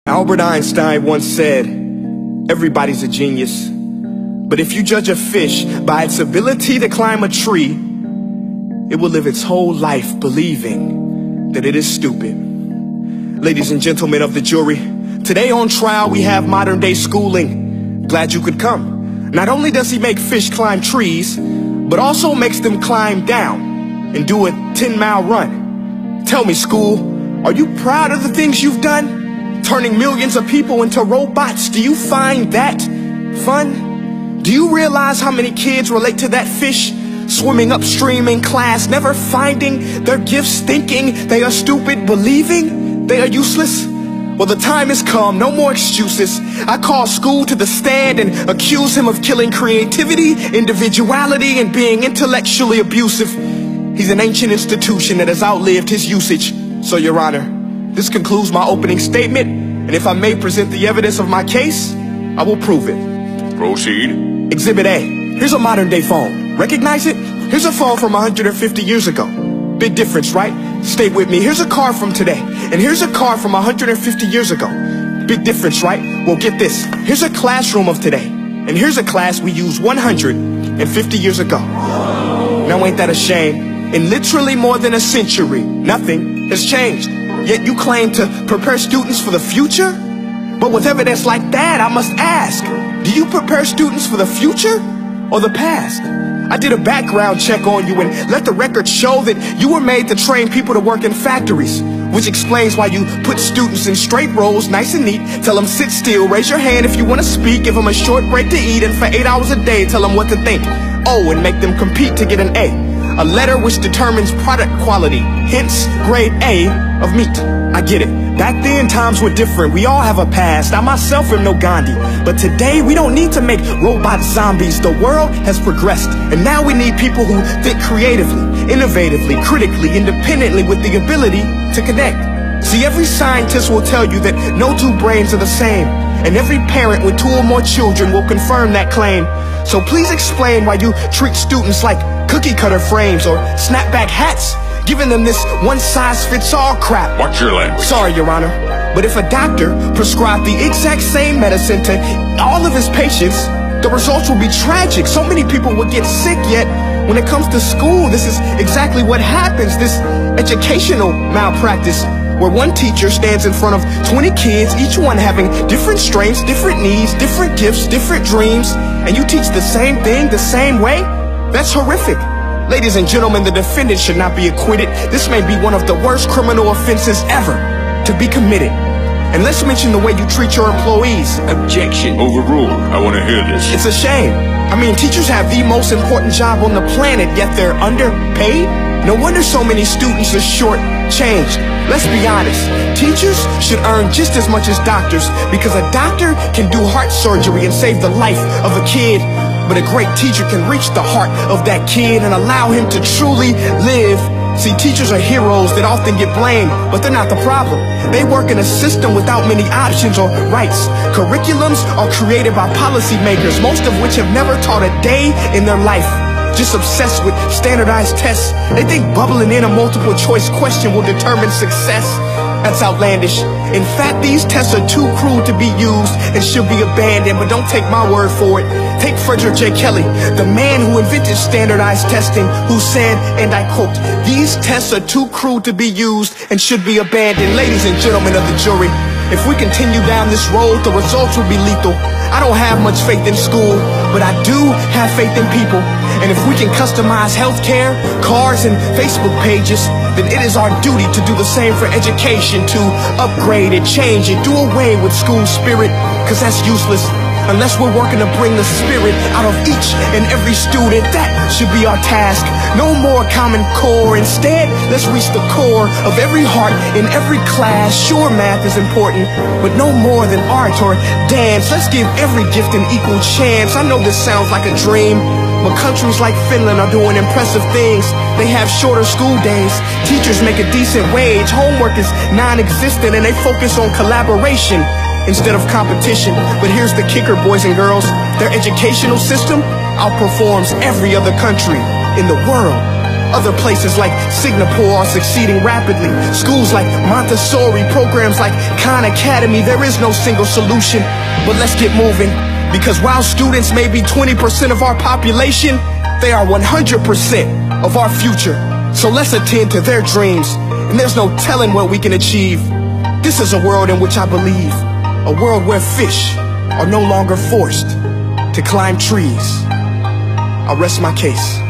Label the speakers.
Speaker 1: Albert Einstein once said, everybody's a genius, but if you judge a fish by its ability to climb a tree, it will live its whole life believing that it is stupid. Ladies and gentlemen of the jury, today on trial we have modern day schooling. Glad you could come. Not only does he make fish climb trees, but also makes them climb down and do a 10-mile run. Tell me, school, are you proud of the things you've done? Turning millions of people into robots, do you find that fun? Do you realize how many kids relate to that fish? Swimming upstream in class, never finding their gifts, thinking they are stupid, believing they are useless? Well, the time has come, no more excuses. I call school to the stand and accuse him of killing creativity, individuality, and being intellectually abusive. He's an ancient institution that has outlived his usage. So, Your Honor, this concludes my opening statement, and if I may present the evidence of my case, I will prove it.
Speaker 2: Proceed.
Speaker 1: Exhibit A. Here's a modern day phone. Recognize it? Here's a phone from 150 years ago. Big difference, right? Stay with me. Here's a car from today, and here's a car from 150 years ago. Big difference, right? Well, get this. Here's a classroom of today, and here's a class we used 150 years ago. Now, ain't that a shame? In literally more than a century, nothing has changed. Yet you claim to prepare students for the future? But with evidence like that, I must ask, do you prepare students for the future or the past? I did a background check on you and let the record show that you were made to train people to work in factories, which explains why you put students in straight rows, nice and neat, tell them sit still, raise your hand if you want to speak, give them a short break to eat, and for 8 hours a day tell them what to think. Oh, and make them compete to get an A letter which determines product quality, hence grade A of meat. I get it. Back then, times were different. We all have a past. I myself am no Gandhi. But today, we don't need to make robot zombies. The world has progressed. And now we need people who think creatively, innovatively, critically, independently, with the ability to connect. See, every scientist will tell you that no two brains are the same. And every parent with 2 or more children will confirm that claim. So please explain why you treat students like cookie cutter frames or snapback hats, giving them this one-size-fits-all crap.
Speaker 2: Watch your language.
Speaker 1: Sorry, Your Honor, but if a doctor prescribed the exact same medicine to all of his patients, the results will be tragic. So many people will get sick, yet when it comes to school, this is exactly what happens, this educational malpractice, where one teacher stands in front of 20 kids, each one having different strengths, different needs, different gifts, different dreams, and you teach the same thing the same way? That's horrific. Ladies and gentlemen, the defendant should not be acquitted. This may be one of the worst criminal offenses ever to be committed. And let's mention the way you treat your employees.
Speaker 2: Objection. Overruled. I want to hear this.
Speaker 1: It's a shame. I mean, teachers have the most important job on the planet, yet they're underpaid? No wonder so many students are short-changed. Let's be honest, teachers should earn just as much as doctors, because a doctor can do heart surgery and save the life of a kid, but a great teacher can reach the heart of that kid and allow him to truly live. See, teachers are heroes that often get blamed, but they're not the problem. They work in a system without many options or rights. Curriculums are created by policymakers, most of which have never taught a day in their life. Just obsessed with standardized tests. They think bubbling in a multiple choice question will determine success. That's outlandish. In fact, these tests are too cruel to be used and should be abandoned, but don't take my word for it. Take Frederick J. Kelly, the man who invented standardized testing, who said, and I quote, "These tests are too cruel to be used and should be abandoned." Ladies and gentlemen of the jury, if we continue down this road, the results will be lethal. I don't have much faith in school, but I do have faith in people. And if we can customize healthcare, cars, and Facebook pages, then it is our duty to do the same for education, to upgrade it, change it, do away with school spirit, because that's useless. Unless we're working to bring the spirit out of each and every student, that should be our task. No more Common Core. Instead, let's reach the core of every heart in every class. Sure, math is important, but no more than art or dance. Let's give every gift an equal chance. I know this sounds like a dream, but countries like Finland are doing impressive things. They have shorter school days. Teachers make a decent wage. Homework is non-existent, and they focus on collaboration instead of competition. But here's the kicker, boys and girls. Their educational system outperforms every other country in the world. Other places like Singapore are succeeding rapidly. Schools like Montessori, programs like Khan Academy. There is no single solution, but let's get moving. Because while students may be 20% of our population, they are 100% of our future. So let's attend to their dreams, and there's no telling what we can achieve. This is a world in which I believe, a world where fish are no longer forced to climb trees. I'll rest my case.